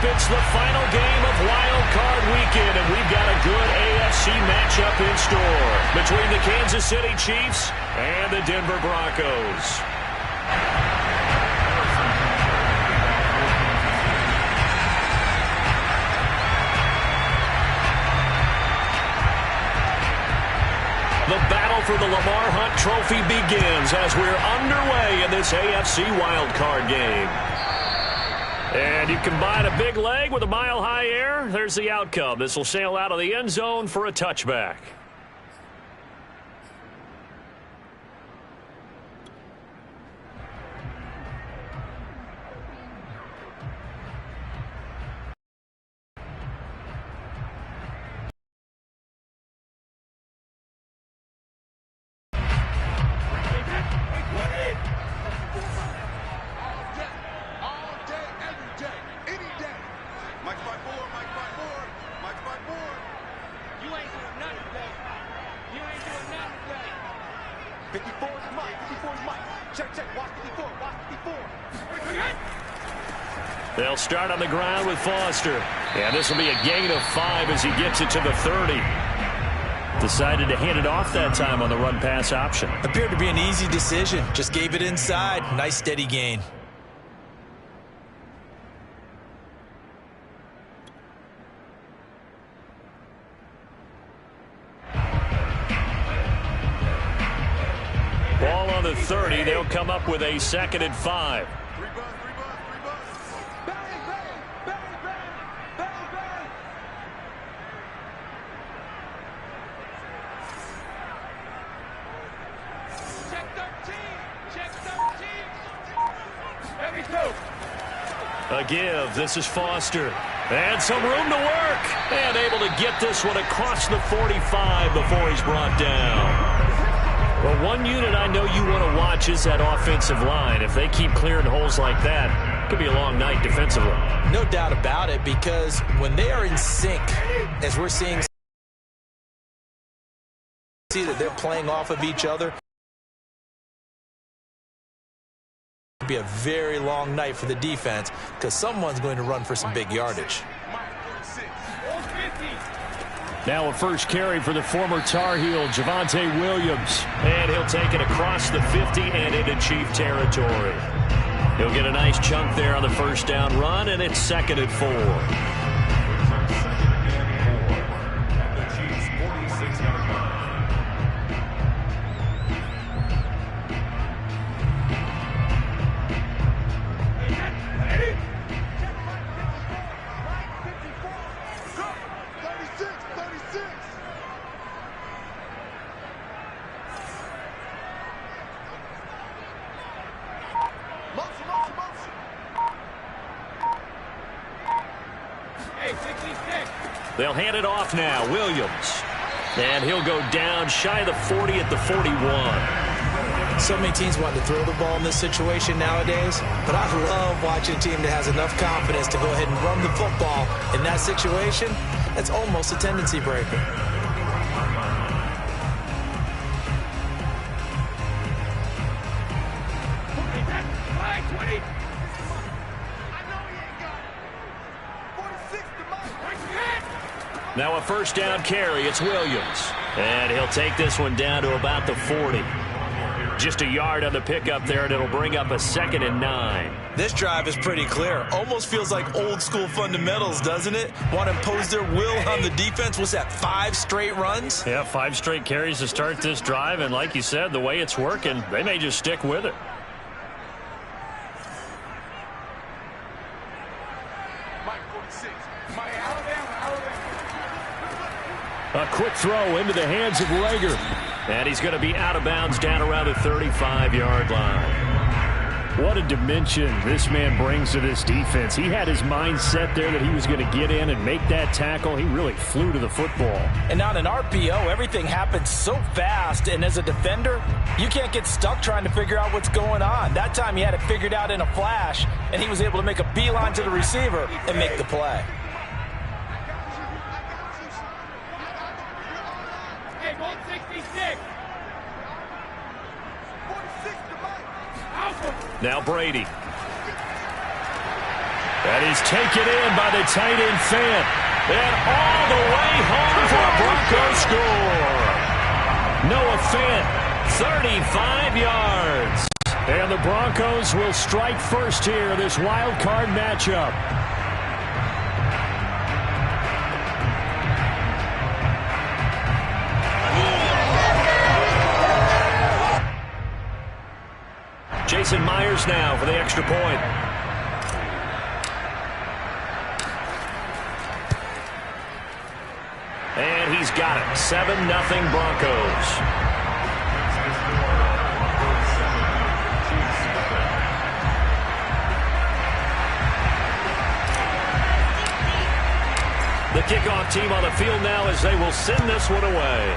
It's the final game of Wild Card Weekend, and we've got a good AFC matchup in store between the Kansas City Chiefs and the Denver Broncos. The battle for the Lamar Hunt Trophy begins as we're underway in this AFC wildcard game. And you combine a big leg with a mile-high air, there's the outcome. This will sail out of the end zone for a touchback. They'll start on the ground with Foster. And this will be a gain of 5 as he gets it to the 30. Decided to hand it off that time on the run-pass option. Appeared to be an easy decision. Just gave it inside. Nice steady gain. Ball on the 30. They'll come up with a 2nd and 5. A give. This is Foster. And some room to work. And able to get this one across the 45 before he's brought down. Well, one unit I know you want to watch is that offensive line. If they keep clearing holes like that, it could be a long night defensively. No doubt about it, because when they are in sync, as we're seeing, see that they're playing off of each other, be a very long night for the defense because someone's going to run for some big yardage. Now a first carry for the former Tar Heel, Javonte Williams. And he'll take it across the 50 and into Chief territory. He'll get a nice chunk there on the first down run, and it's 2nd and 4. They'll hand it off now. Williams. And he'll go down shy of the 40 at the 41. So many teams want to throw the ball in this situation nowadays, but I love watching a team that has enough confidence to go ahead and run the football. In that situation, that's almost a tendency breaker. Now a first down carry. It's Williams. And he'll take this one down to about the 40. Just a yard on the pickup there, and it'll bring up a 2nd and 9. This drive is pretty clear. Almost feels like old school fundamentals, doesn't it? Want to impose their will on the defense. Was that 5 straight runs? Yeah, 5 straight carries to start this drive. And like you said, the way it's working, they may just stick with it. A quick throw into the hands of Rager. And he's going to be out of bounds down around the 35-yard line. What a dimension this man brings to this defense. He had his mind set there that he was going to get in and make that tackle. He really flew to the football. And on an RPO, everything happens so fast. And as a defender, you can't get stuck trying to figure out what's going on. That time he had it figured out in a flash, and he was able to make a beeline to the receiver and make the play. Now Brady. And he's taken in by the tight end Fant. And all the way home for a Broncos score. Noah Fant, 35 yards. And the Broncos will strike first here, this wild card matchup. Jason Myers now for the extra point. And he's got it. 7-0 Broncos. The kickoff team on the field now as they will send this one away.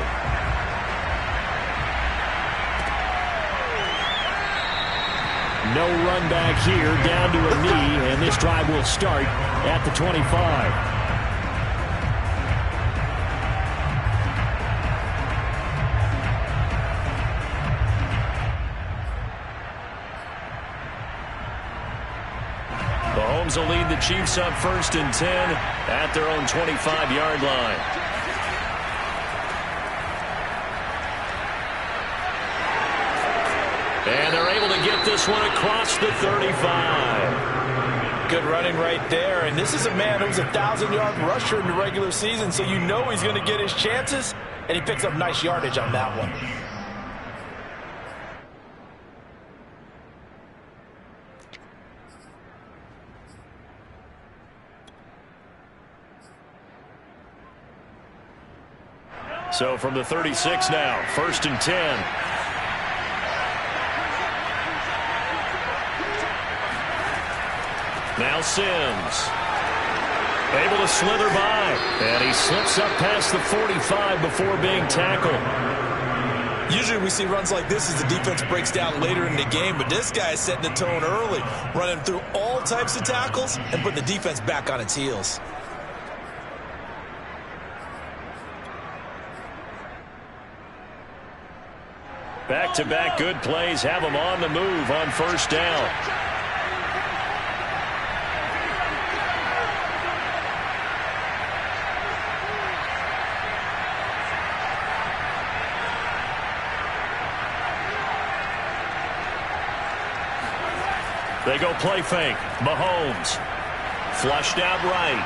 No run back here, down to a knee, and this drive will start at the 25. Mahomes will lead the Chiefs up 1st and 10 at their own 25-yard line. And they're able to get this one across the 35. Good running right there. And this is a man who's a 1,000-yard rusher in the regular season, so you know he's going to get his chances, and he picks up nice yardage on that one. So from the 36 now, 1st and 10. Now Sims. Able to slither by. And he slips up past the 45 before being tackled. Usually we see runs like this as the defense breaks down later in the game, but this guy is setting the tone early, running through all types of tackles and putting the defense back on its heels. Back-to-back good plays have them on the move on 1st down. They go play fake. Mahomes. Flushed out right.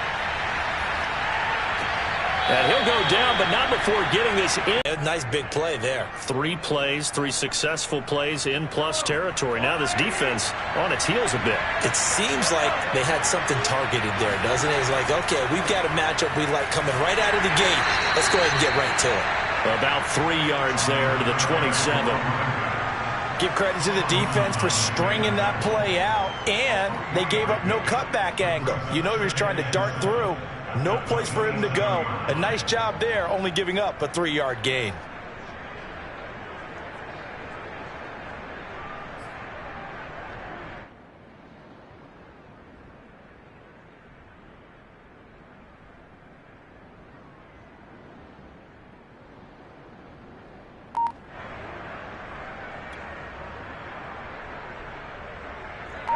And he'll go down, but not before getting this in. Nice big play there. 3 plays, 3 successful plays in plus territory. Now this defense on its heels a bit. It seems like they had something targeted there, doesn't it? It's like, okay, we've got a matchup we like coming right out of the gate. Let's go ahead and get right to it. About 3 yards there to the 27. Give credit to the defense for stringing that play out, and they gave up no cutback angle. You know he was trying to dart through. No place for him to go. A nice job there, only giving up a 3-yard gain.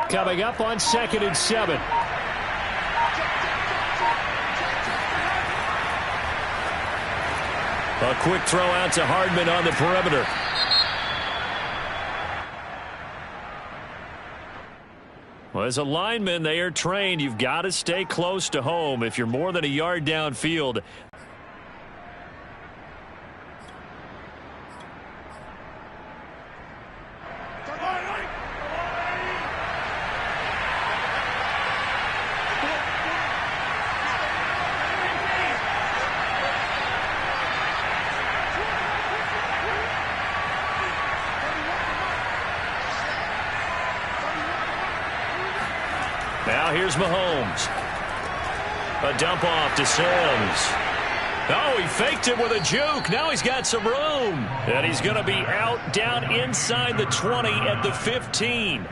Coming up on 2nd and 7. A quick throw out to Hardman on the perimeter. Well, as a lineman, they are trained. You've got to stay close to home. If you're more than a yard downfield, now here's Mahomes. A dump off to Sims. Oh, he faked it with a juke. Now he's got some room. And he's going to be out down inside the 20 at the 15.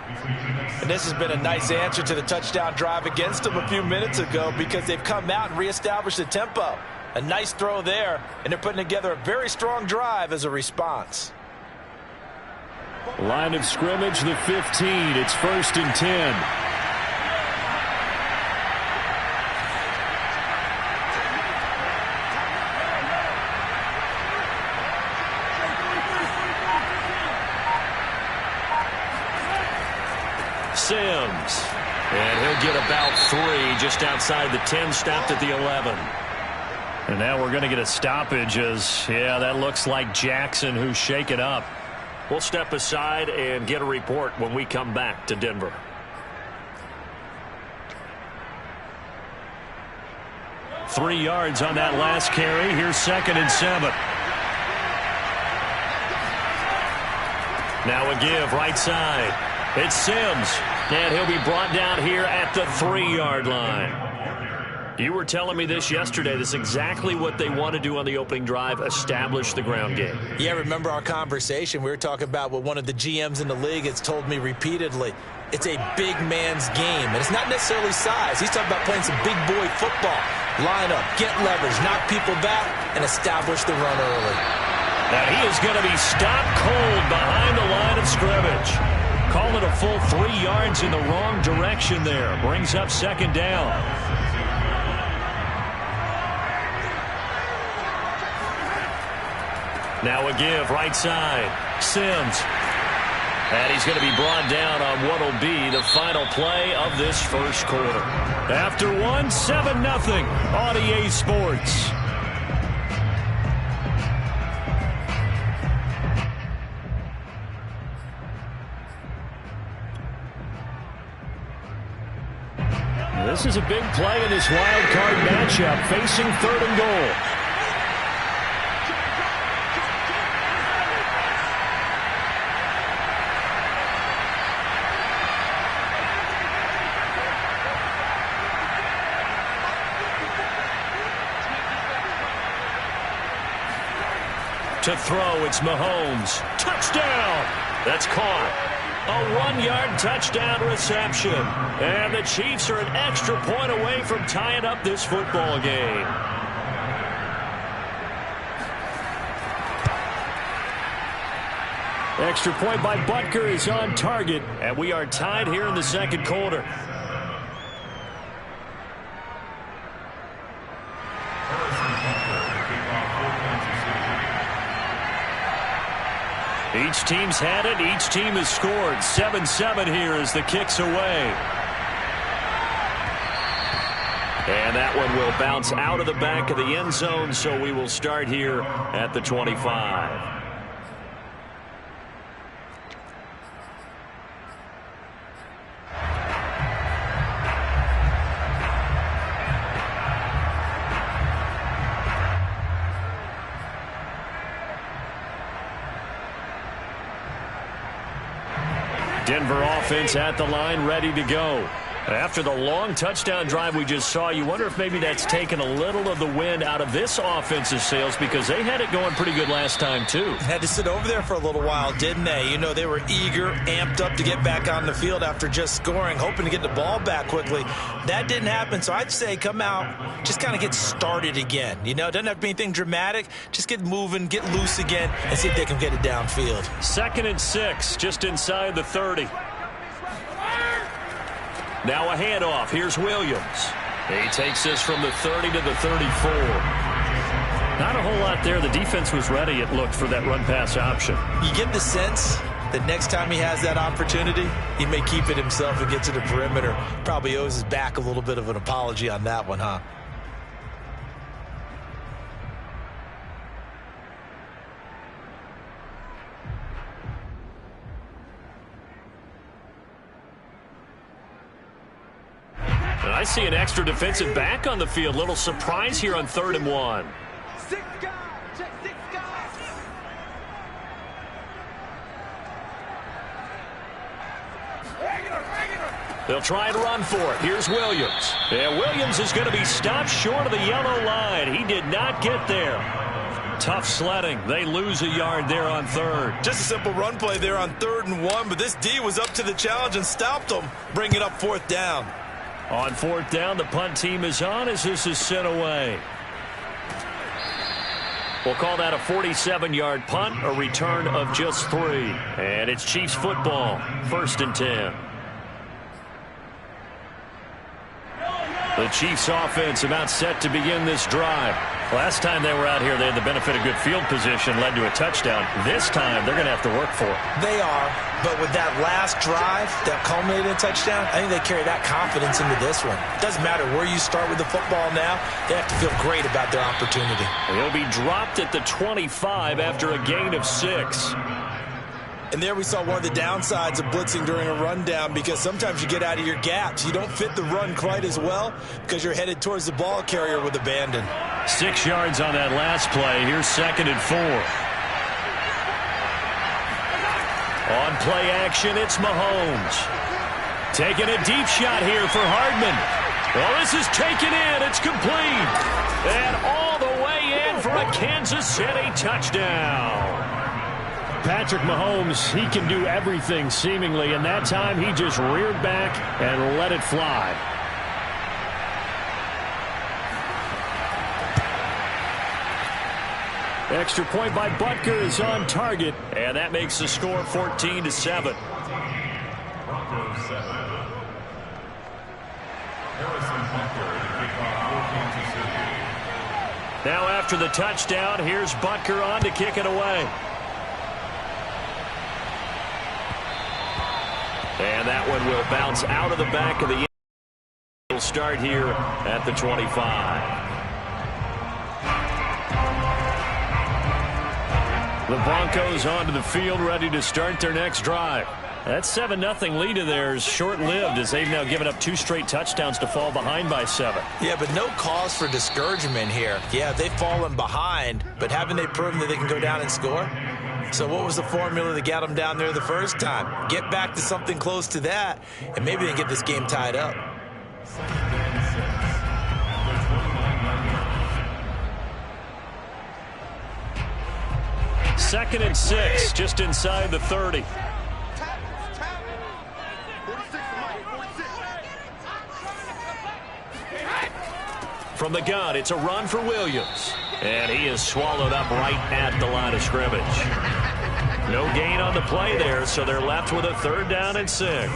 And this has been a nice answer to the touchdown drive against them a few minutes ago because they've come out and reestablished the tempo. A nice throw there, and they're putting together a very strong drive as a response. Line of scrimmage, the 15. It's 1st and 10. Sims. And he'll get about 3 just outside the 10, stopped at the 11. And now we're going to get a stoppage as, yeah, that looks like Jackson who's shaken up. We'll step aside and get a report when we come back to Denver. Three yards on that last carry. Here's 2nd and 7. Now a give right side. It's Sims. And he'll be brought down here at the 3-yard line. You were telling me this yesterday. This is exactly what they want to do on the opening drive, establish the ground game. Yeah, remember our conversation? We were talking about what one of the GMs in the league has told me repeatedly. It's a big man's game, and it's not necessarily size. He's talking about playing some big boy football. Line up, get leverage, knock people back, and establish the run early. Now he is going to be stopped cold behind the line of scrimmage. Call it a full 3 yards in the wrong direction there. Brings up 2nd down. Now a give right side. Sims. And he's going to be brought down on what will be the final play of this first quarter. After one, 7-0 on EA Sports. This is a big play in this wild card matchup, facing 3rd and goal. To throw, it's Mahomes. Touchdown! That's caught. A 1-yard touchdown reception. And the Chiefs are an extra point away from tying up this football game. Extra point by Butker is on target. And we are tied here in the second quarter. Each team's had it. Each team has scored. 7-7 here as the kick's away. And that one will bounce out of the back of the end zone, so we will start here at the 25. Denver offense at the line, ready to go. After the long touchdown drive we just saw, you wonder if maybe that's taken a little of the wind out of this offensive sails, because they had it going pretty good last time, too. Had to sit over there for a little while, didn't they? You know, they were eager, amped up to get back on the field after just scoring, hoping to get the ball back quickly. That didn't happen, so I'd say come out, just kind of get started again. You know, it doesn't have to be anything dramatic. Just get moving, get loose again, and see if they can get it downfield. 2nd and 6, just inside the 30. Now a handoff. Here's Williams. He takes this from the 30 to the 34. Not a whole lot there. The defense was ready, it looked, for that run-pass option. You get the sense that next time he has that opportunity, he may keep it himself and get to the perimeter. Probably owes his back a little bit of an apology on that one, huh? And I see an extra defensive back on the field. Little surprise here on 3rd and 1. They'll try and run for it. Here's Williams. And Williams is going to be stopped short of the yellow line. He did not get there. Tough sledding. They lose a yard there on 3rd. Just a simple run play there on 3rd and 1, but this D was up to the challenge and stopped them, bringing up 4th down. On 4th down, the punt team is on as this is sent away. We'll call that a 47-yard punt, a return of just 3. And it's Chiefs football, 1st and 10. The Chiefs offense about set to begin this drive. Last time they were out here, they had the benefit of good field position, led to a touchdown. This time, they're going to have to work for it. They are, but with that last drive that culminated in a touchdown, I think they carry that confidence into this one. It doesn't matter where you start with the football now. They have to feel great about their opportunity. He'll be dropped at the 25 after a gain of 6. And there we saw one of the downsides of blitzing during a rundown, because sometimes you get out of your gaps. You don't fit the run quite as well because you're headed towards the ball carrier with abandon. 6 yards on that last play. Here's 2nd and 4. On play action, it's Mahomes. Taking a deep shot here for Hardman. Well, this is taken in. It's complete. And all the way in for a Kansas City touchdown. Patrick Mahomes, he can do everything seemingly, and that time he just reared back and let it fly. Extra point by Butker is on target, and that makes the score 14-7. Now after the touchdown, here's Butker on to kick it away. And that one will bounce out of the back of the end. We'll start here at the 25. The Broncos onto the field, ready to start their next drive. That 7-0 lead of theirs short-lived, as they've now given up 2 straight touchdowns to fall behind by 7. Yeah, but no cause for discouragement here. Yeah, they've fallen behind, but haven't they proven that they can go down and score? So what was the formula that got them down there the first time? Get back to something close to that, and maybe they can get this game tied up. Second and 6, just inside the 30. From the gun, it's a run for Williams. And he is swallowed up right at the line of scrimmage. No gain on the play there, so they're left with a 3rd down and 6.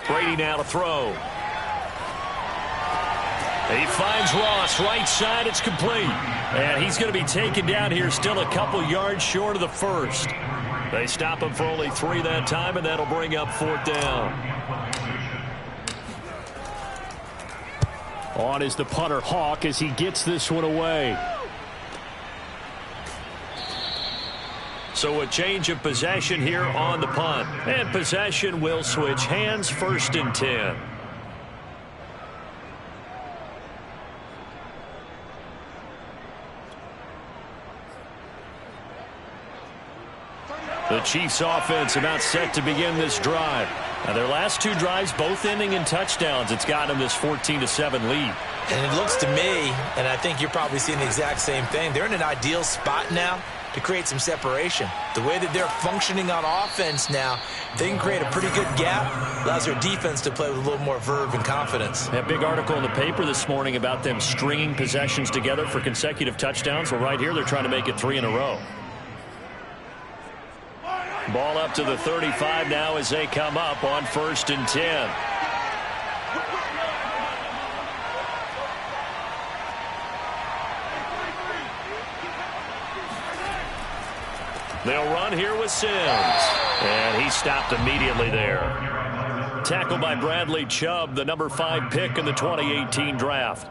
Brady now to throw. He finds Ross right side. It's complete. And he's going to be taken down here, still a couple yards short of the first. They stop him for only 3 that time, and that'll bring up 4th down. On is the punter, Hawk, as he gets this one away. So a change of possession here on the punt. And possession will switch hands, 1st and 10. The Chiefs offense about set to begin this drive. Now their last 2 drives both ending in touchdowns. It's got them this 14-7 lead. And it looks to me, and I think you're probably seeing the exact same thing, they're in an ideal spot now to create some separation. The way that they're functioning on offense now, they can create a pretty good gap. Allows their defense to play with a little more verve and confidence. That big article in the paper this morning about them stringing possessions together for consecutive touchdowns. Well, right here they're trying to make it 3 in a row. Ball up to the 35 now as they come up on 1st and 10. They'll run here with Sims. And he stopped immediately there. Tackled by Bradley Chubb, the number 5 pick in the 2018 draft.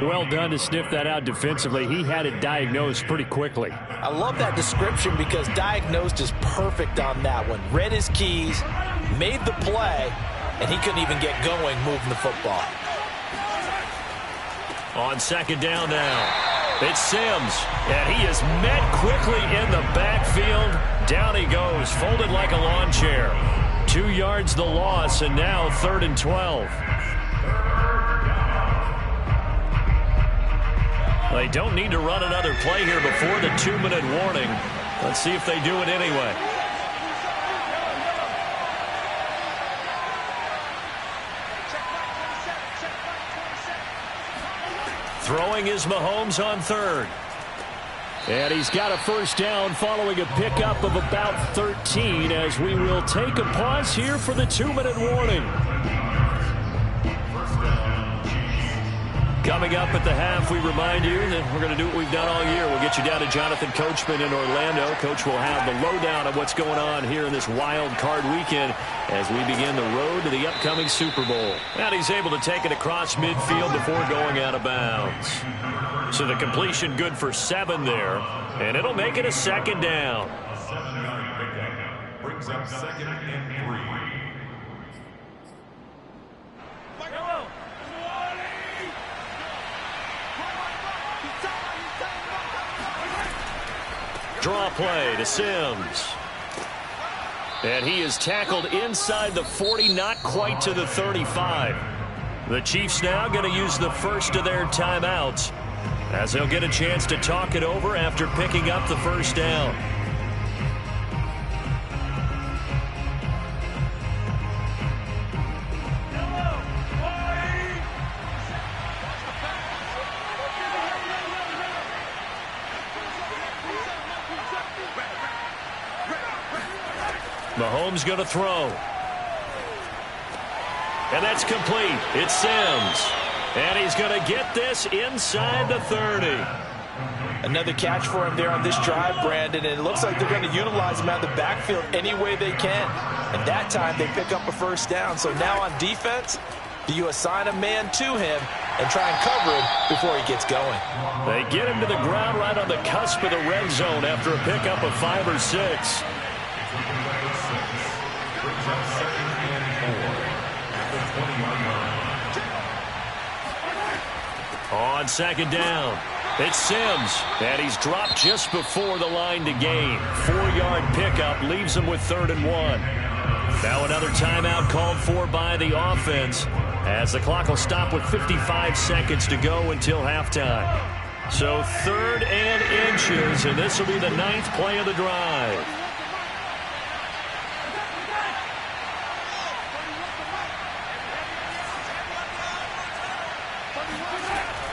Well done to sniff that out defensively. He had it diagnosed pretty quickly. I love that description because diagnosed is perfect on that one. Read his keys, made the play, and he couldn't even get going moving the football. On 2nd down now, it's Sims, and he is met quickly in the backfield. Down he goes, folded like a lawn chair. 2 yards the loss, and now 3rd and 12. They don't need to run another play here before the 2-minute warning. Let's see if they do it anyway. Throwing is Mahomes on third. And he's got a first down following a pickup of about 13 as we will take a pause here for the 2-minute warning. Coming up at the half, we remind you that we're going to do what we've done all year. We'll get you down to Jonathan Coachman in Orlando. Coach will have the lowdown of what's going on here in this wild card weekend as we begin the road to the upcoming Super Bowl. And he's able to take it across midfield before going out of bounds. So the completion good for 7 there, and it'll make it a second down. 7-yard pickup brings up 2nd and 3. Draw play to Sims. And he is tackled inside the 40, not quite to the 35. The Chiefs now going to use the first of their timeouts as they'll get a chance to talk it over after picking up the first down. Mahomes going to throw. And that's complete. It's Sims. And he's going to get this inside the 30. Another catch for him there on this drive, Brandon, and it looks like they're going to utilize him out of the backfield any way they can. And that time they pick up a first down. So now on defense, do you assign a man to him and try and cover him before he gets going? They get him to the ground right on the cusp of the red zone after a pickup of 5 or 6. On second down, it's Sims, and he's dropped just before the line to gain. 4-yard pickup leaves him with 3rd and 1. Now another timeout called for by the offense as the clock will stop with 55 seconds to go until halftime. So 3rd and inches, and this will be the 9th play of the drive.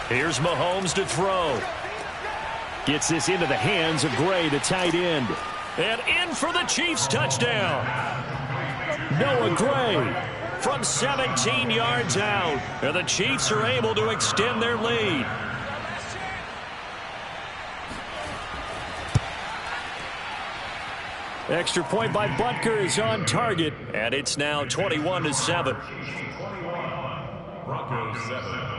Here's Mahomes to throw. Gets this into the hands of Gray, the tight end. And in for the Chiefs touchdown. Noah Gray from 17 yards out. And the Chiefs are able to extend their lead. Extra point by Butker is on target. And it's now 21-7. Broncos 7.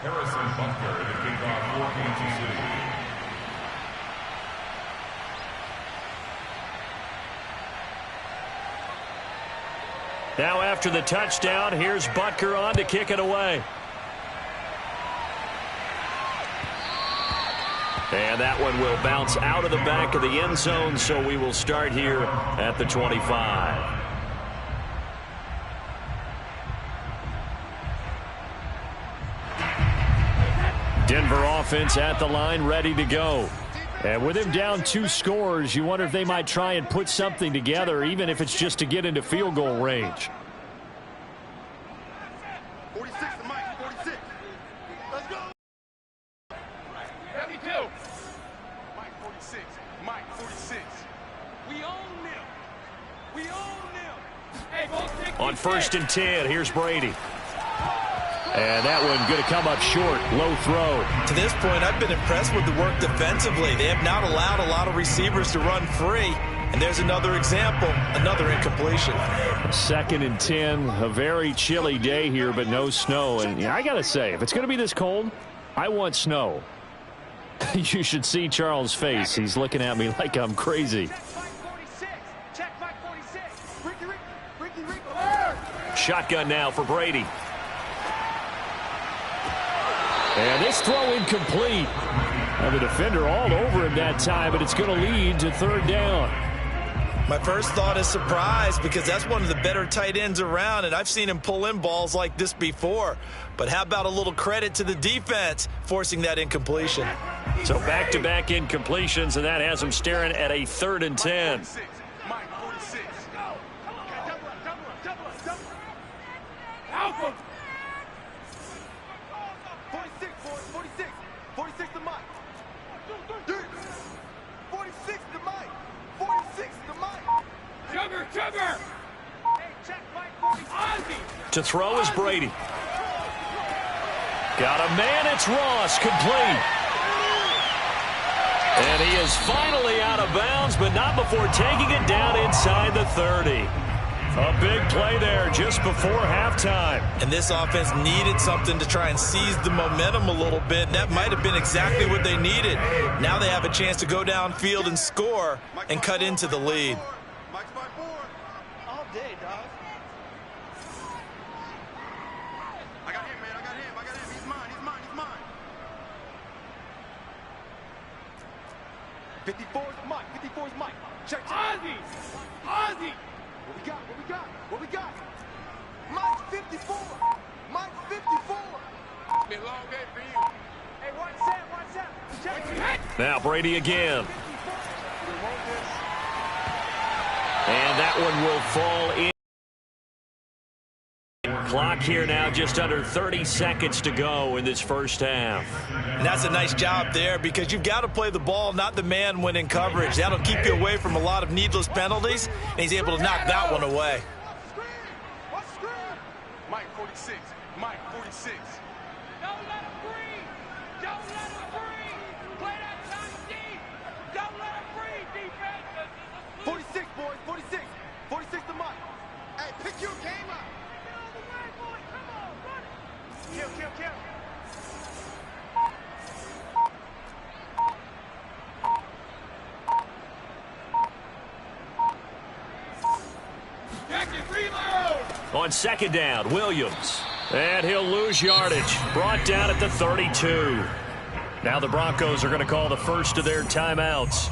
Harrison Butker in the kickoff for Kansas City. Now after the touchdown, here's Butker on to kick it away. And that one will bounce out of the back of the end zone, so we will start here at the 25. Denver offense at the line, ready to go. And with him down 2 scores, you wonder if they might try and put something together, even if it's just to get into field goal range. 46 to Mike, 46. Let's go. 72. Mike 46. Mike 46. We own them. We own them. Hey, on 1st and 10, here's Brady. And that one going to come up short. Low throw. To this point, I've been impressed with the work defensively. They have not allowed a lot of receivers to run free. And there's another example, another incompletion. 2nd and 10, a very chilly day here, but no snow. And I got to say, if it's going to be this cold, I want snow. You should see Charles' face. He's looking at me like I'm crazy. Shotgun now for Brady. And this throw incomplete. And the defender all over him that time, but it's going to lead to 3rd down. My first thought is surprise, because that's one of the better tight ends around, and I've seen him pull in balls like this before. But how about a little credit to the defense forcing that incompletion? So back-to-back incompletions, and that has them staring at a 3rd and 10. Mike 46. Alpha. 46, boys, 46. 46 to Mike. 46 to Mike. 46 to Mike. Sugar. Hey, check Mike 46. Ozzy. To throw is Brady. Got a man, it's Ross, complete. And he is finally out of bounds, but not before taking it down inside the 30. A big play there just before halftime. And this offense needed something to try and seize the momentum a little bit. That might have been exactly what they needed. Now they have a chance to go downfield and score and cut into the lead. Mike's by 4. All day, dog. I got him, man. I got him. He's mine. 54 is Mike. 54 is Mike. Check. Ozzy. What we got? Mike's 54. Mike's 54. Been a long day for you. Hey, watch that. Check. Now Brady again. And that one will fall in. Clock here now, just under 30 seconds to go in this first half. And that's a nice job there because you've got to play the ball, not the man when in coverage. That'll keep you away from a lot of needless penalties, and he's able to knock that one away. What's screen? Mike 46. Mike 46. Don't let him breathe. Play that time deep. Don't let him breathe, defense. 46, boys. 46. 46 to Mike. Hey, pick your game up. Kill. On second down, Williams. And he'll lose yardage. Brought down at the 32. Now the Broncos are going to call the first of their timeouts,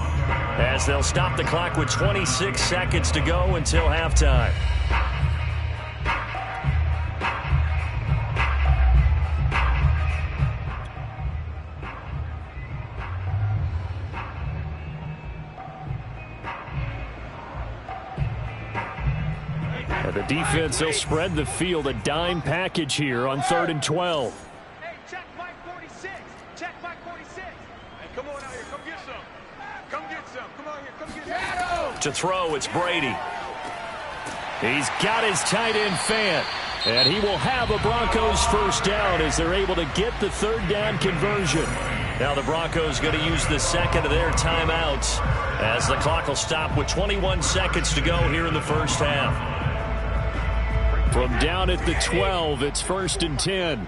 as they'll stop the clock with 26 seconds to go until halftime. The defense, they'll spread the field, a dime package here on 3rd and 12. Hey, check Mike 46. Check Mike 46. Hey, come on out here. Come get some. Come on here. Come get some. To throw, it's Brady. He's got his tight end Fant. And he will have a Broncos first down as they're able to get the 3rd down conversion. Now the Broncos going to use the second of their timeouts as the clock will stop with 21 seconds to go here in the first half. From down at the 12, it's 1st and 10.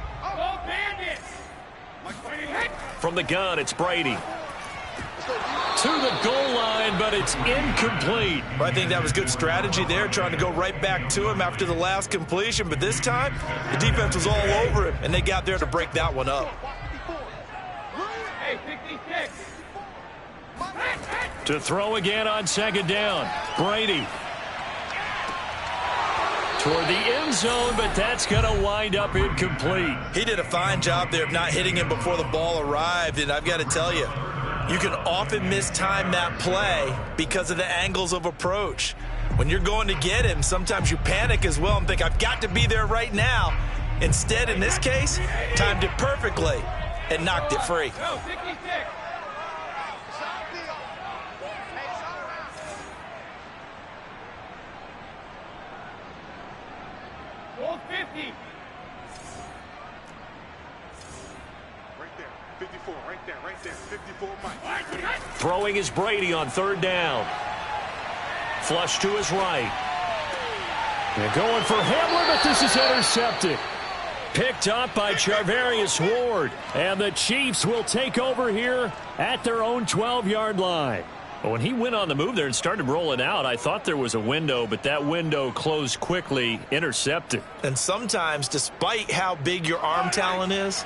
From the gun, it's Brady. To the goal line, but it's incomplete. Well, I think that was good strategy there, trying to go right back to him after the last completion. But this time, the defense was all over him, and they got there to break that one up. Hey, 66. To throw again on second down, Brady. Toward the end zone, but that's going to wind up incomplete. He did a fine job there of not hitting him before the ball arrived, and I've got to tell you, you can often mistime that play because of the angles of approach. When you're going to get him, sometimes you panic as well and think, I've got to be there right now. Instead, in this case, timed it perfectly and knocked it free. Go, 66. Full 50. Right there. 54. Right there. 54 Mike. Throwing is Brady on 3rd down. Flush to his right. And going for Hamler, but this is intercepted. Picked up by Charvarius Ward. And the Chiefs will take over here at their own 12-yard line. But when he went on the move there and started rolling out, I thought there was a window, but that window closed quickly, intercepted. And sometimes, despite how big your arm talent is,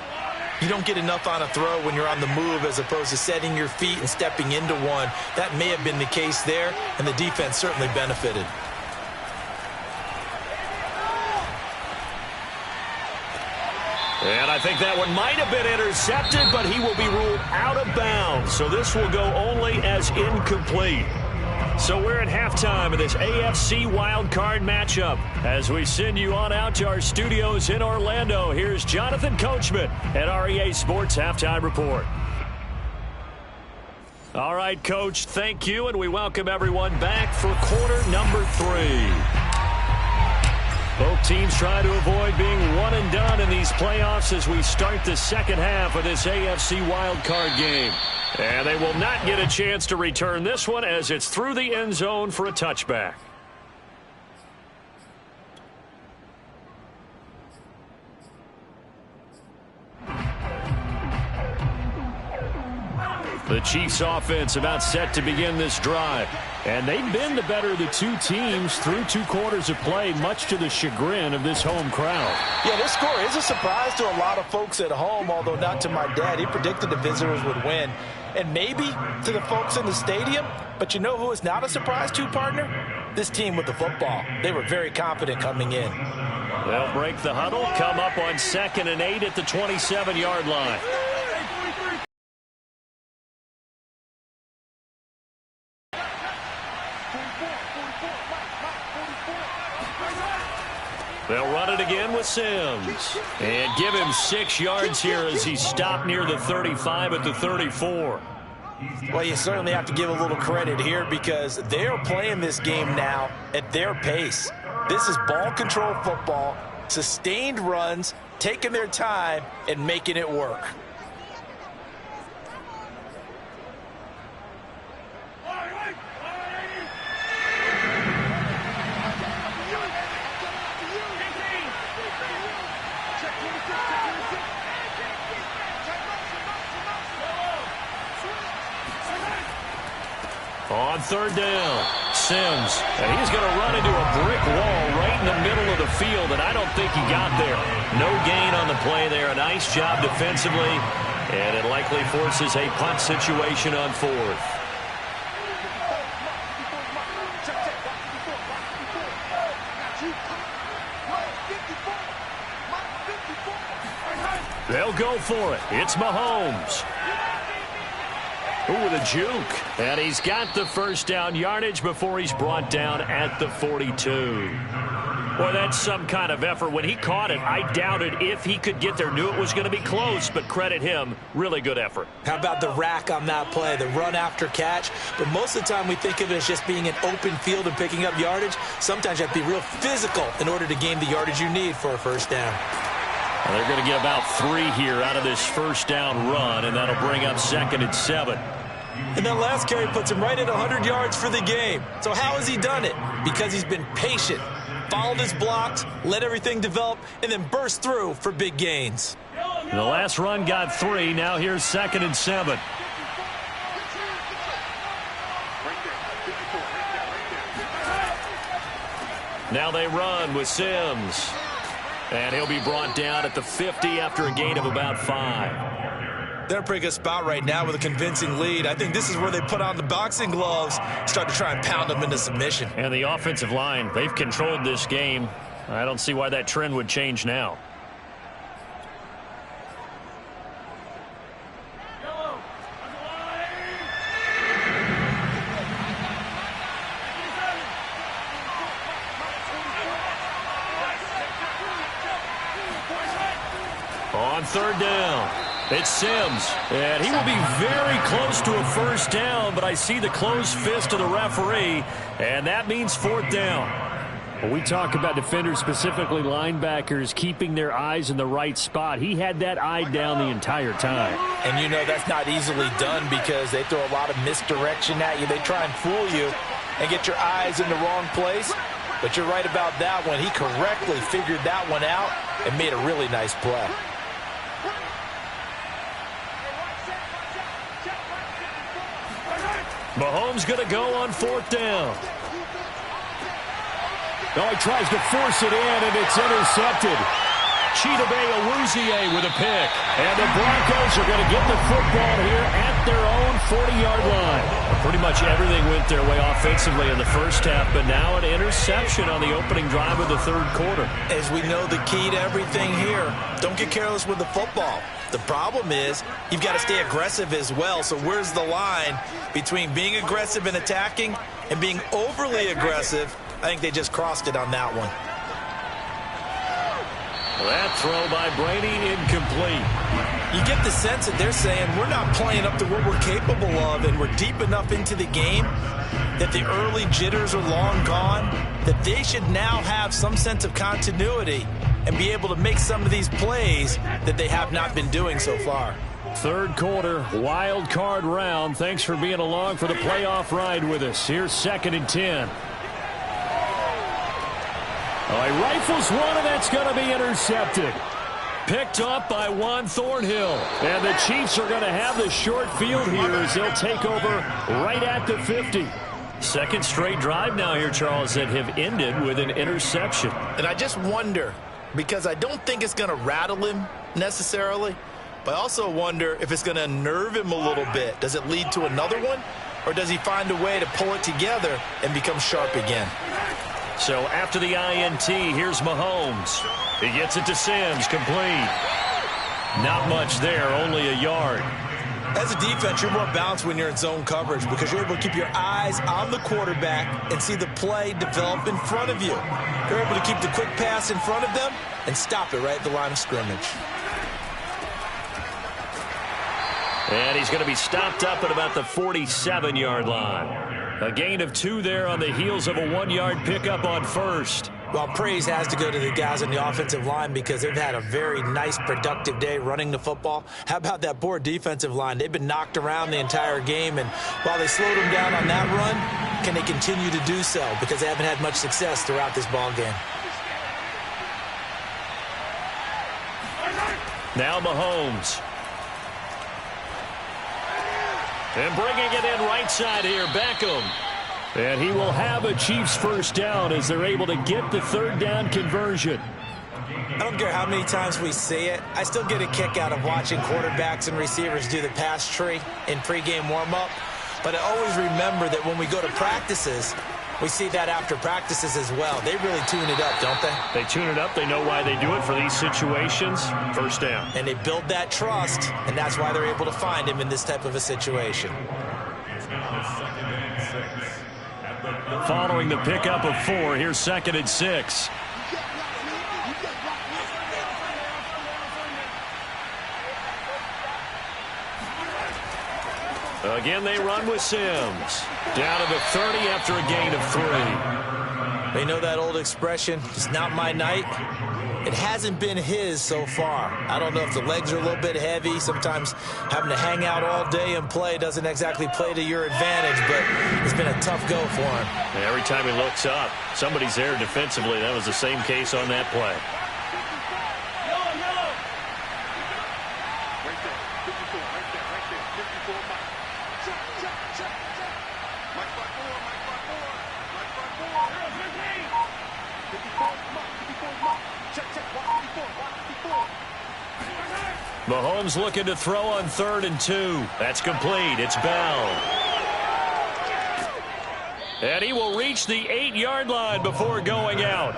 you don't get enough on a throw when you're on the move as opposed to setting your feet and stepping into one. That may have been the case there, and the defense certainly benefited. And I think that one might have been intercepted, but he will be ruled out of bounds. So this will go only as incomplete. So we're at halftime of this AFC wildcard matchup. As we send you on out to our studios in Orlando, here's Jonathan Coachman at REA Sports Halftime Report. All right, Coach, thank you, and we welcome everyone back for quarter number 3. Both teams try to avoid being one and done in these playoffs as we start the second half of this AFC wildcard game. And they will not get a chance to return this one as it's through the end zone for a touchback. The Chiefs offense about set to begin this drive. And they've been the better of the two teams through 2 quarters of play, much to the chagrin of this home crowd. Yeah, this score is a surprise to a lot of folks at home, although not to my dad. He predicted the visitors would win. And maybe to the folks in the stadium. But you know who is not a surprise to, partner? This team with the football. They were very confident coming in. They'll break the huddle, come up on 2nd and 8 at the 27-yard line. They'll run it again with Sims. And give him 6 yards here as he stopped near the 35 at the 34. Well, you certainly have to give a little credit here because they are playing this game now at their pace. This is ball control football, sustained runs, taking their time, and making it work. On 3rd down, Sims. And he's going to run into a brick wall right in the middle of the field, and I don't think he got there. No gain on the play there. A nice job defensively, and it likely forces a punt situation on 4th. They'll go for it. It's Mahomes. Ooh, with a juke. And he's got the first down yardage before he's brought down at the 42. Boy, that's some kind of effort. When he caught it, I doubted if he could get there. Knew it was going to be close, but credit him. Really good effort. How about the rack on that play, the run after catch? But most of the time we think of it as just being an open field and picking up yardage. Sometimes you have to be real physical in order to gain the yardage you need for a first down. Well, they're going to get about 3 here out of this first down run, and that'll bring up 2nd and 7. And that last carry puts him right at 100 yards for the game. So how has he done it? Because he's been patient, followed his blocks, let everything develop, and then burst through for big gains. The last run got 3. Now here's 2nd and 7. Now they run with Sims. And he'll be brought down at the 50 after a gain of about 5. They're in a pretty good spot right now with a convincing lead. I think this is where they put on the boxing gloves, start to try and pound them into submission. And the offensive line, they've controlled this game. I don't see why that trend would change now. On 3rd down, it's Sims, and he will be very close to a first down, but I see the closed fist of the referee, and that means 4th down. When we talk about defenders, specifically linebackers, keeping their eyes in the right spot, he had that eye down the entire time. And you know that's not easily done because they throw a lot of misdirection at you. They try and fool you and get your eyes in the wrong place. But you're right about that one. He correctly figured that one out and made a really nice play. Mahomes going to go on 4th down. Oh, he tries to force it in, and it's intercepted. Chidobe with a pick. And the Broncos are going to get the football here at their own 40-yard line. Pretty much everything went their way offensively in the first half, but now an interception on the opening drive of the third quarter. As we know, the key to everything here, don't get careless with the football. The problem is you've got to stay aggressive as well. So where's the line between being aggressive and attacking and being overly aggressive? I think they just crossed it on that one. That throw by Brady incomplete. You get the sense that they're saying we're not playing up to what we're capable of, and we're deep enough into the game that the early jitters are long gone, that they should now have some sense of continuity and be able to make some of these plays that they have not been doing so far. Third quarter, wild card round. Thanks for being along for the playoff ride with us. Here's 2nd and 10. Oh, he rifles one, and that's going to be intercepted. Picked up by Juan Thornhill. And the Chiefs are going to have the short field here as they'll take over right at the 50. Second straight drive now here, Charles, that have ended with an interception. And I just wonder, because I don't think it's going to rattle him necessarily, but I also wonder if it's going to unnerve him a little bit. Does it lead to another one, or does he find a way to pull it together and become sharp again? So after the INT, here's Mahomes. He gets it to Sims, complete. Not much there, only a yard. As a defense, you're more balanced when you're in zone coverage because you're able to keep your eyes on the quarterback and see the play develop in front of you. You're able to keep the quick pass in front of them and stop it right at the line of scrimmage. And he's going to be stopped up at about the 47-yard line. A gain of 2 there on the heels of a 1-yard pickup on first. Well, praise has to go to the guys on the offensive line because they've had a very nice, productive day running the football. How about that poor defensive line? They've been knocked around the entire game, and while they slowed them down on that run, can they continue to do so? Because they haven't had much success throughout this ball game. Now Mahomes. And bringing it in right side here, Beckham. And he will have a Chiefs first down as they're able to get the third down conversion. I don't care how many times we see it. I still get a kick out of watching quarterbacks and receivers do the pass tree in pregame warm-up. But I always remember that when we go to practices, we see that after practices as well. They really tune it up, don't they? They tune it up. They know why they do it for these situations. First down. And they build that trust, and that's why they're able to find him in this type of a situation. Following the pickup of 4, here's 2nd and 6. Again, they run with Sims. Down to the 30 after a gain of 3. You know that old expression, it's not my night? It hasn't been his so far. I don't know if the legs are a little bit heavy. Sometimes having to hang out all day and play doesn't exactly play to your advantage, but it's been a tough go for him. And every time he looks up, somebody's there defensively. That was the same case on that play. Mahomes looking to throw on 3rd and 2. That's complete. It's Bell. And he will reach the 8-yard line before going out.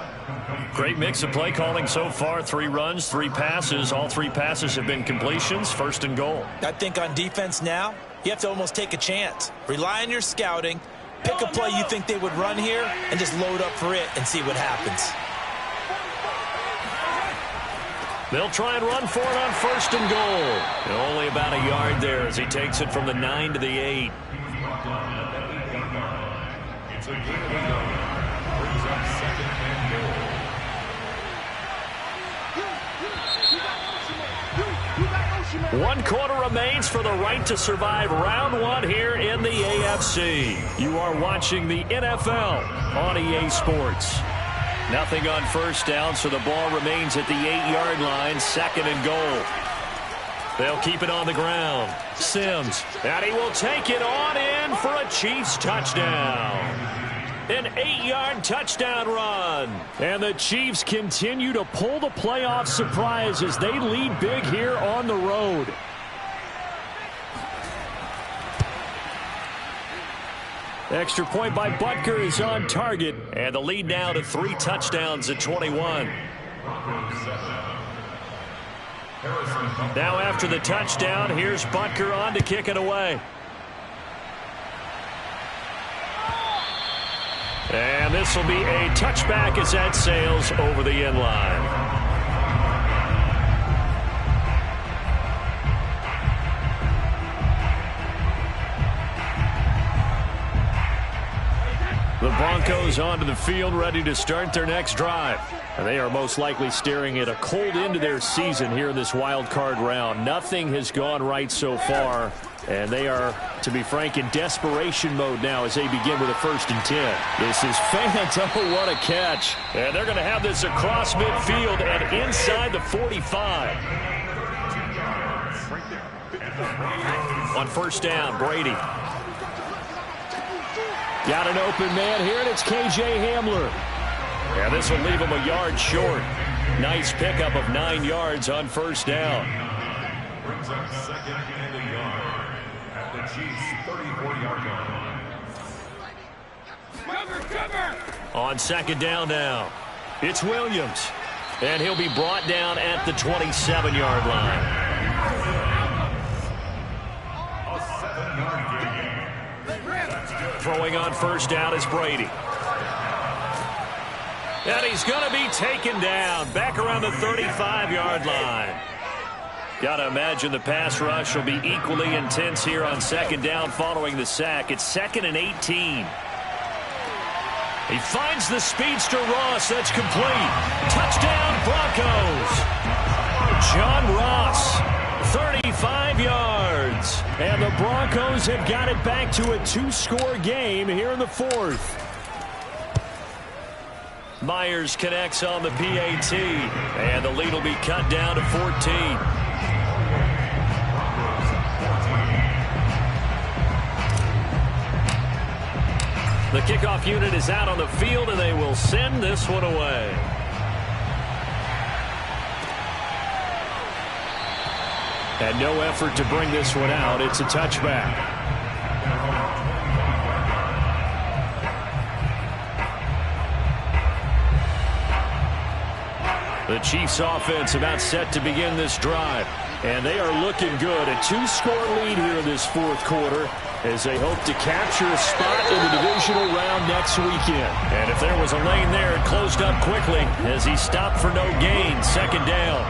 Great mix of play calling so far. 3 runs, 3 passes. All 3 passes have been completions. 1st and goal. I think on defense now, you have to almost take a chance. Rely on your scouting. Pick a play you think they would run here and just load up for it and see what happens. They'll try and run for it on 1st and goal. And only about a yard there as he takes it from the 9 to the 8. It's a good brings up 2nd and goal. 1 quarter remains for the right to survive round 1 here in the AFC. You are watching the NFL on EA Sports. Nothing on first down, so the ball remains at the 8-yard line, 2nd and goal. They'll keep it on the ground. Sims, and he will take it on in for a Chiefs touchdown. An 8-yard touchdown run. And the Chiefs continue to pull the playoff surprise as they lead big here on the road. Extra point by Butker is on target. And the lead now to 3 touchdowns at 21. Now after the touchdown, here's Butker on to kick it away. And this will be a touchback as that sails over the end line. The Broncos onto the field, ready to start their next drive. And they are most likely staring at a cold end to their season here in this wild card round. Nothing has gone right so far, and they are, to be frank, in desperation mode now as they begin with a 1st and 10. This is Fant. Oh, what a catch. And they're going to have this across midfield and inside the 45. On 1st down, Brady. Got an open man here, and it's K.J. Hamler. And this will leave him a yard short. Nice pickup of 9 yards on 1st down. Brings up 2nd and a yard at the Chiefs' 34-yard line. On 2nd down now, it's Williams. And he'll be brought down at the 27-yard line. A 7-yard gain. Throwing on 1st down is Brady. And he's going to be taken down back around the 35-yard line. Got to imagine the pass rush will be equally intense here on 2nd down following the sack. It's 2nd and 18. He finds the speedster Ross. That's complete. Touchdown Broncos. John Ross, 35 yards. And the Broncos have got it back to a 2-score game here in the 4th. Myers connects on the PAT, and the lead will be cut down to 14. The kickoff unit is out on the field, and they will send this one away. And no effort to bring this one out. It's a touchback. The Chiefs offense about set to begin this drive. And they are looking good. A 2-score lead here in this 4th quarter as they hope to capture a spot in the divisional round next weekend. And if there was a lane there, it closed up quickly as he stopped for no gain. 2nd down.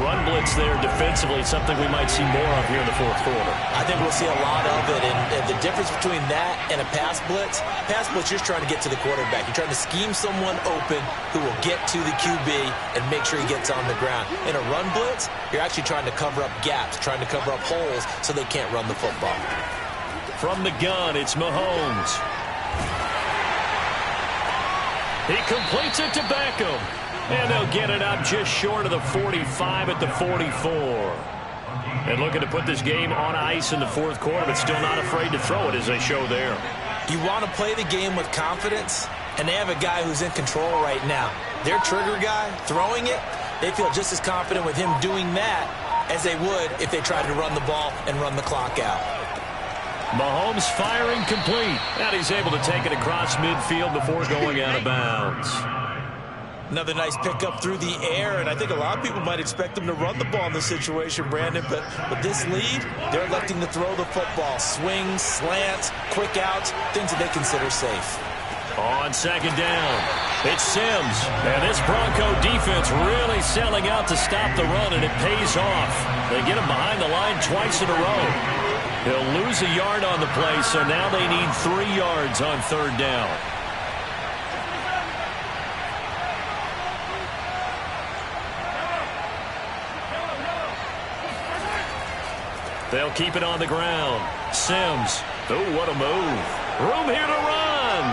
Run blitz there defensively, something we might see more of here in the 4th quarter. I think we'll see a lot of it, and the difference between that and a pass blitz, you're just trying to get to the quarterback. You're trying to scheme someone open who will get to the QB and make sure he gets on the ground. In a run blitz, you're actually trying to cover up gaps, trying to cover up holes so they can't run the football. From the gun, it's Mahomes. He completes it to Beckham. And they'll get it up just short of the 45 at the 44. And looking to put this game on ice in the 4th quarter, but still not afraid to throw it as they show there. You want to play the game with confidence, and they have a guy who's in control right now. Their trigger guy, throwing it, they feel just as confident with him doing that as they would if they tried to run the ball and run the clock out. Mahomes firing complete. And he's able to take it across midfield before going out of bounds. Another nice pickup through the air, and I think a lot of people might expect them to run the ball in this situation, Brandon, but with this lead, they're electing to throw the football. Swings, slants, quick outs, things that they consider safe. On 2nd down, it's Sims, and this Bronco defense really selling out to stop the run, and it pays off. They get him behind the line twice in a row. They'll lose a yard on the play, so now they need 3 yards on 3rd down. They'll keep it on the ground. Sims. Oh, what a move. Room here to run.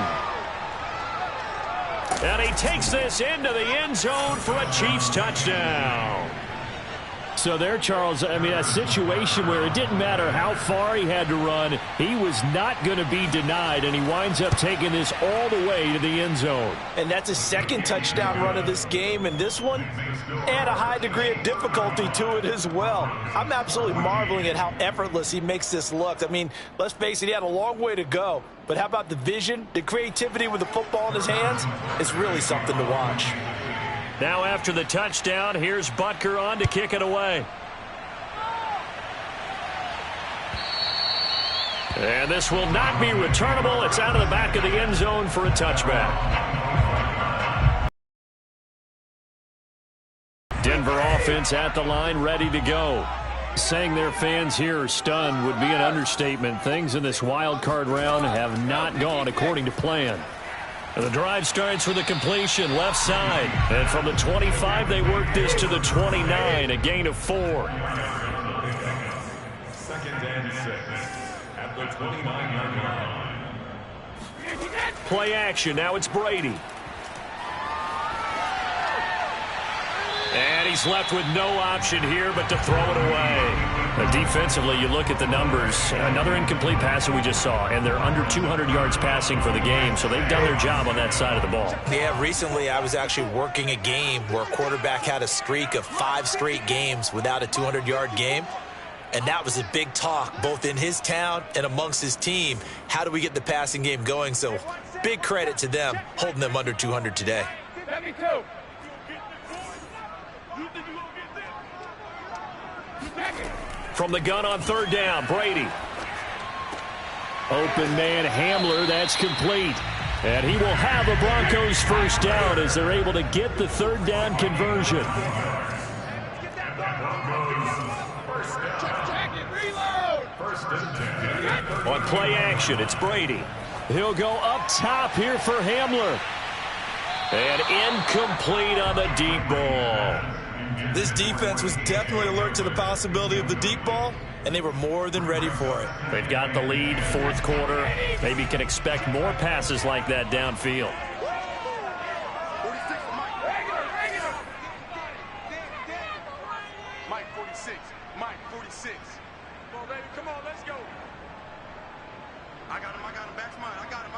And he takes this into the end zone for a Chiefs touchdown. so there, Charles. I mean, a situation where it didn't matter how far he had to run. He was not going to be denied, and he winds up taking this all the way to the end zone. And that's his second touchdown run of this game, and this one, and a high degree of difficulty to it as well. I'm absolutely marveling at how effortless he makes this look. I mean, let's face it, he had a long way to go. But how about the vision, the creativity with the football in his hands? It's really something to watch. Now after the touchdown, here's Butker on to kick it away. And this will not be returnable. It's out of the back of the end zone for a touchback. Denver offense at the line, ready to go. Saying their fans here are stunned would be an understatement. Things in this wild card round have not gone according to plan. The drive starts with a completion left side. And from the 25, they work this to the 29, a gain of 4. 2nd and 6 at the 29-yard line. Play action. Now it's Brady. And he's left with no option here but to throw it away. Defensively, you look at the numbers. Another incomplete pass that we just saw, and they're under 200 yards passing for the game, so they've done their job on that side of the ball. Yeah, recently I was actually working a game where a quarterback had a streak of 5 straight games without a 200-yard game, and that was a big talk both in his town and amongst his team. How do we get the passing game going? So big credit to them holding them under 200 today. From the gun on 3rd down, Brady. Open man Hamler, that's complete. And he will have the Broncos first down as they're able to get the 3rd down conversion. On play action, it's Brady. He'll go up top here for Hamler. And incomplete on the deep ball. This defense was definitely alert to the possibility of the deep ball, and they were more than ready for it. They've got the lead, 4th quarter. Maybe can expect more passes like that downfield. Mike 46. Mike 46. Come on, baby. Come on, let's go. I got him. Back's mine. I got him.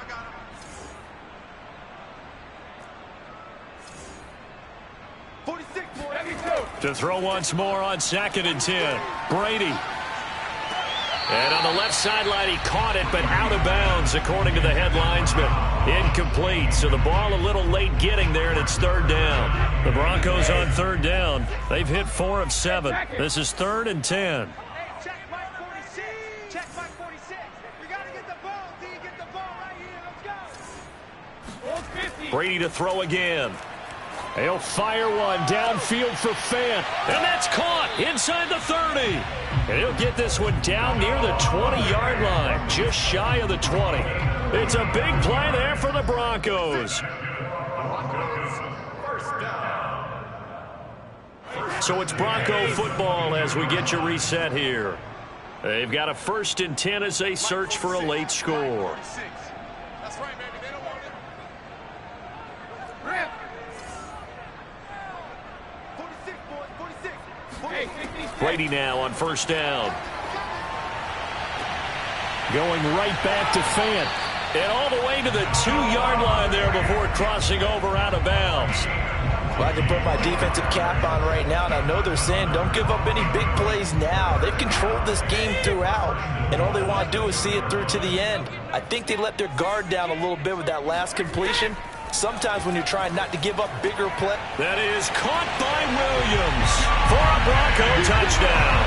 To throw once more on 2nd and 10. Brady. And on the left sideline, he caught it, but out of bounds, according to the head linesman. Incomplete, so the ball a little late getting there, and it's 3rd down. The Broncos on 3rd down. They've hit 4 of 7. This is 3rd and 10. Check Mike 46. Check Mike 46. We got to get the ball. D, get the ball right here. Let's go. Brady to throw again. He'll fire one downfield for Fant. And that's caught inside the 30. And he'll get this one down near the 20-yard line, just shy of the 20. It's a big play there for the Broncos. So it's Bronco football as we get you reset here. They've got a 1st and 10 as they search for a late score. That's right, baby. They don't want it. Rip. 46, boys. 46. Brady now on 1st down. Going right back to Fant. And all the way to the 2-yard line there before crossing over out of bounds. Well, I can put my defensive cap on right now, and I know they're saying don't give up any big plays now. They've controlled this game throughout, and all they want to do is see it through to the end. I think they let their guard down a little bit with that last completion. Sometimes when you're trying not to give up bigger play. That is caught by Williams for a Bronco touchdown.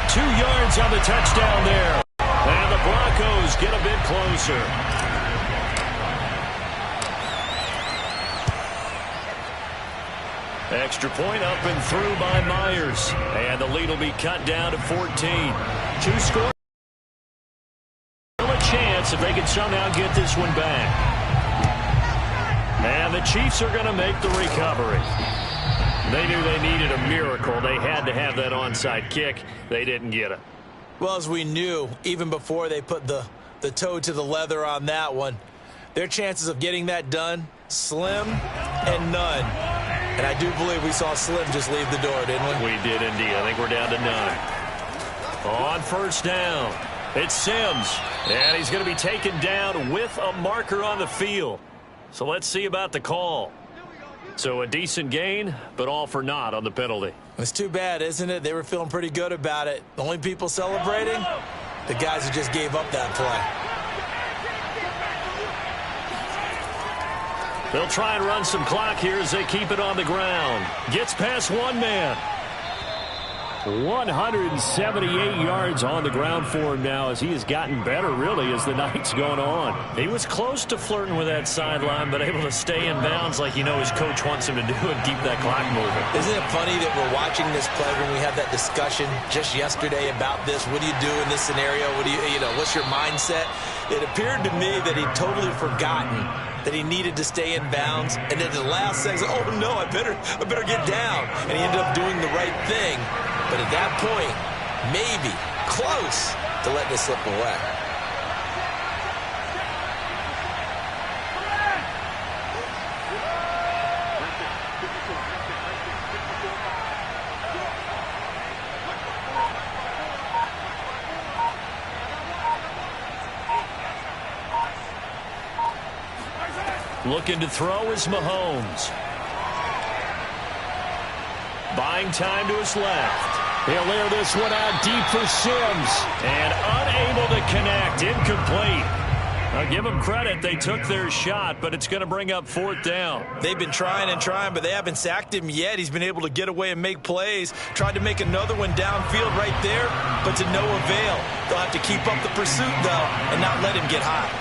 2 yards on the touchdown there. And the Broncos get a bit closer. Extra point up and through by Myers. And the lead will be cut down to 14. 2 scores. Still a chance if they can somehow get this one back. And the Chiefs are going to make the recovery. They knew they needed a miracle. They had to have that onside kick. They didn't get it. Well, as we knew, even before they put the toe to the leather on that one, their chances of getting that done, slim and none. And I do believe we saw Slim just leave the door, didn't we? We did indeed. I think we're down to 9. On first down, it's Sims. And he's going to be taken down with a marker on the field. So let's see about the call. So a decent gain, but all for naught on the penalty. It's too bad, isn't it? They were feeling pretty good about it. The only people celebrating, the guys who just gave up that play. They'll try and run some clock here as they keep it on the ground. Gets past one man. 178 yards on the ground for him now as he has gotten better, really, as the night's going on. He was close to flirting with that sideline, but able to stay in bounds like you know his coach wants him to do and keep that clock moving. Isn't it funny that we're watching this play when we had that discussion just yesterday about this? What do you do in this scenario? What do you know, what's your mindset? It appeared to me that he'd totally forgotten that he needed to stay in bounds, and then at the last second, oh no, I better get down. And he ended up doing the right thing. But at that point, maybe close to letting it slip away. Looking to throw is Mahomes. Buying time to his left. He'll air this one out deep for Sims. And unable to connect. Incomplete. I'll give them credit. They took their shot, but it's going to bring up fourth down. They've been trying and trying, but they haven't sacked him yet. He's been able to get away and make plays. Tried to make another one downfield right there, but to no avail. They'll have to keep up the pursuit, though, and not let him get hot.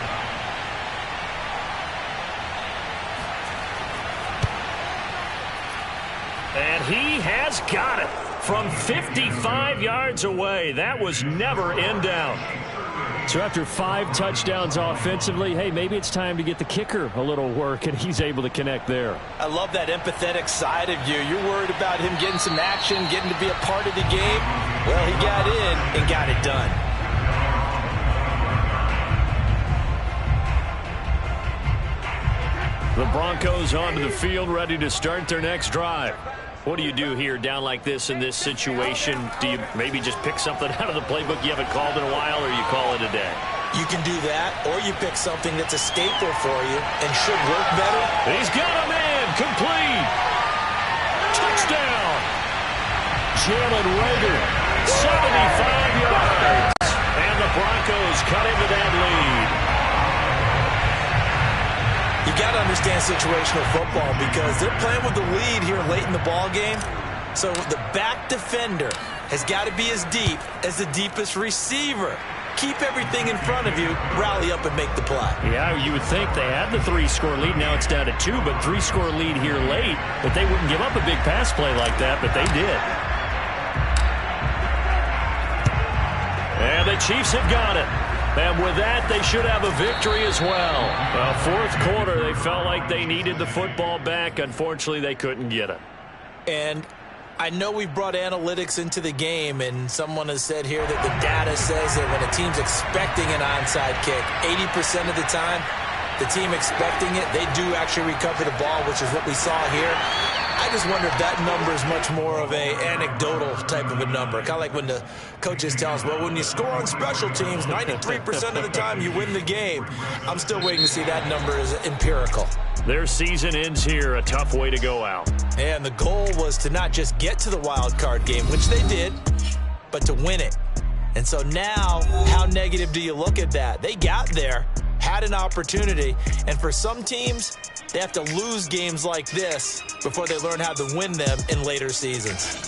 And he has got it from 55 yards away. That was never in down. So after 5 touchdowns offensively, hey, maybe it's time to get the kicker a little work, and he's able to connect there. I love that empathetic side of you. You're worried about him getting some action, getting to be a part of the game. Well, he got in and got it done. The Broncos onto the field, ready to start their next drive. What do you do here down like this in this situation? Do you maybe just pick something out of the playbook you haven't called in a while, or you call it a day? You can do that, or you pick something that's a staple for you and should work better. He's got a man. Complete. Touchdown. Jalen Rager, 75 yards. And the Broncos cut into that lead. You got to understand situational football because they're playing with the lead here late in the ball game. So the back defender has got to be as deep as the deepest receiver. Keep everything in front of you, rally up and make the play. Yeah, you would think they had the 3-score lead. Now it's down to 2, but 3-score lead here late. But they wouldn't give up a big pass play like that, but they did. And the Chiefs have got it. And with that, they should have a victory as well. Fourth quarter, they felt like they needed the football back. Unfortunately, they couldn't get it. And I know we brought analytics into the game, and someone has said here that the data says that when a team's expecting an onside kick, 80% of the time, the team expecting it, they do actually recover the ball, which is what we saw here. I just wonder if that number is much more of a anecdotal type of a number. Kind of like when the coaches tell us, well, when you score on special teams, 93% of the time you win the game. I'm still waiting to see that number is empirical. Their season ends here, a tough way to go out. And the goal was to not just get to the wild card game, which they did, but to win it. And so now, how negative do you look at that? They got there, had an opportunity, and for some teams, they have to lose games like this before they learn how to win them in later seasons.